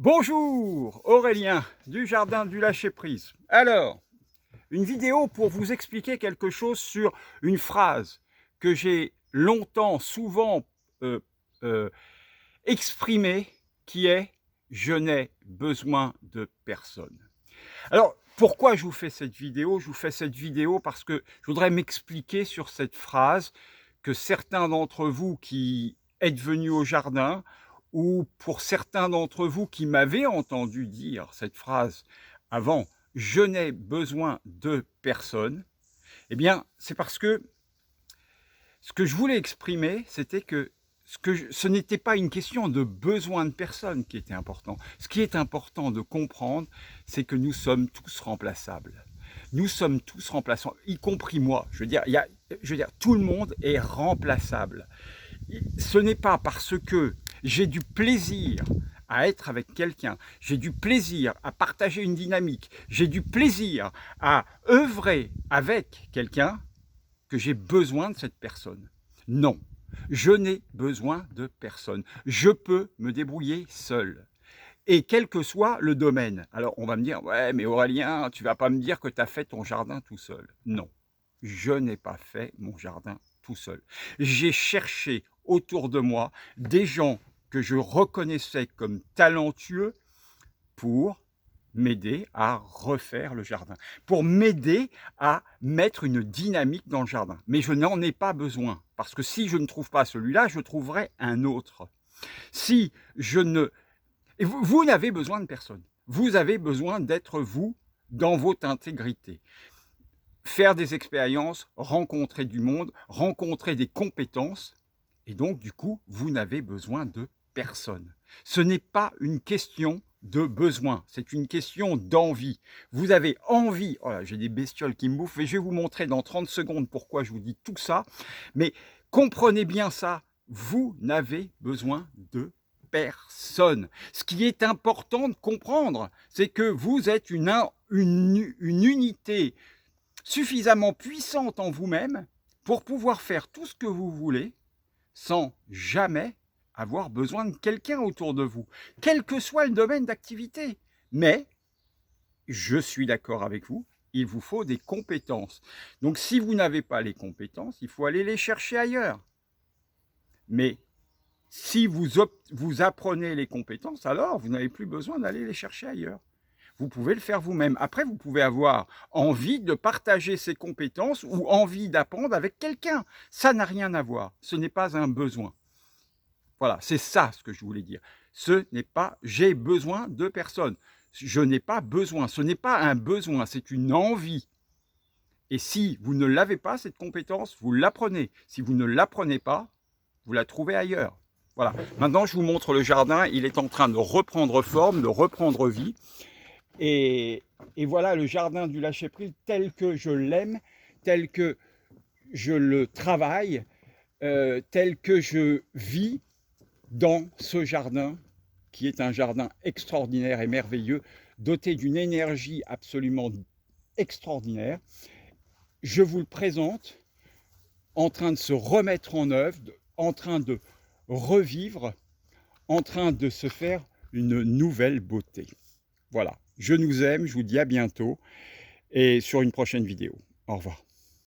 Bonjour, Aurélien du Jardin du Lâcher-Prise. Alors, une vidéo pour vous expliquer quelque chose sur une phrase que j'ai longtemps, souvent euh, euh, exprimée, qui est « Je n'ai besoin de personne ». Alors, pourquoi je vous fais cette vidéo? Je vous fais cette vidéo parce que je voudrais m'expliquer sur cette phrase que certains d'entre vous qui êtes venus au jardin, ou pour certains d'entre vous qui m'avaient entendu dire cette phrase avant, je n'ai besoin de personne, eh bien, c'est parce que ce que je voulais exprimer, c'était que ce n'était pas une question de besoin de personne qui était important. Ce qui est important de comprendre, c'est que nous sommes tous remplaçables. Nous sommes tous remplaçables, y compris moi. Je veux dire, tout le monde est remplaçable. Ce n'est pas parce que j'ai du plaisir à être avec quelqu'un, j'ai du plaisir à partager une dynamique, j'ai du plaisir à œuvrer avec quelqu'un que j'ai besoin de cette personne. Non, je n'ai besoin de personne. Je peux me débrouiller seul. Et quel que soit le domaine. Alors on va me dire, ouais, mais Aurélien, tu vas pas me dire que tu as fait ton jardin tout seul. Non, je n'ai pas fait mon jardin tout seul. J'ai cherché autour de moi des gens que je reconnaissais comme talentueux pour m'aider à refaire le jardin, pour m'aider à mettre une dynamique dans le jardin. Mais je n'en ai pas besoin, parce que si je ne trouve pas celui-là, je trouverai un autre. Si je ne... Et vous n'avez besoin de personne. Vous avez besoin d'être vous dans votre intégrité. Faire des expériences, rencontrer du monde, rencontrer des compétences. Et donc, du coup, vous n'avez besoin de personne. Ce n'est pas une question de besoin, c'est une question d'envie. Vous avez envie, oh là, j'ai des bestioles qui me bouffent, et je vais vous montrer dans 30 secondes pourquoi je vous dis tout ça, mais comprenez bien ça, vous n'avez besoin de personne. Ce qui est important de comprendre, c'est que vous êtes une unité suffisamment puissante en vous-même pour pouvoir faire tout ce que vous voulez sans jamais avoir besoin de quelqu'un autour de vous, quel que soit le domaine d'activité. Mais, je suis d'accord avec vous, il vous faut des compétences. Donc si vous n'avez pas les compétences, il faut aller les chercher ailleurs. Mais si vous apprenez les compétences, alors vous n'avez plus besoin d'aller les chercher ailleurs. Vous pouvez le faire vous-même. Après, vous pouvez avoir envie de partager ces compétences ou envie d'apprendre avec quelqu'un. Ça n'a rien à voir. Ce n'est pas un besoin. Voilà, c'est ça ce que je voulais dire. Ce n'est pas « j'ai besoin de personne ». Je n'ai pas besoin. Ce n'est pas un besoin, c'est une envie. Et si vous ne l'avez pas, cette compétence, vous l'apprenez. Si vous ne l'apprenez pas, vous la trouvez ailleurs. Voilà. Maintenant, je vous montre le jardin. Il est en train de reprendre forme, de reprendre vie. Et voilà le jardin du lâcher-prise tel que je l'aime, tel que je le travaille, tel que je vis dans ce jardin, qui est un jardin extraordinaire et merveilleux, doté d'une énergie absolument extraordinaire. Je vous le présente en train de se remettre en œuvre, en train de revivre, en train de se faire une nouvelle beauté. Voilà, je nous aime, je vous dis à bientôt et sur une prochaine vidéo. Au revoir.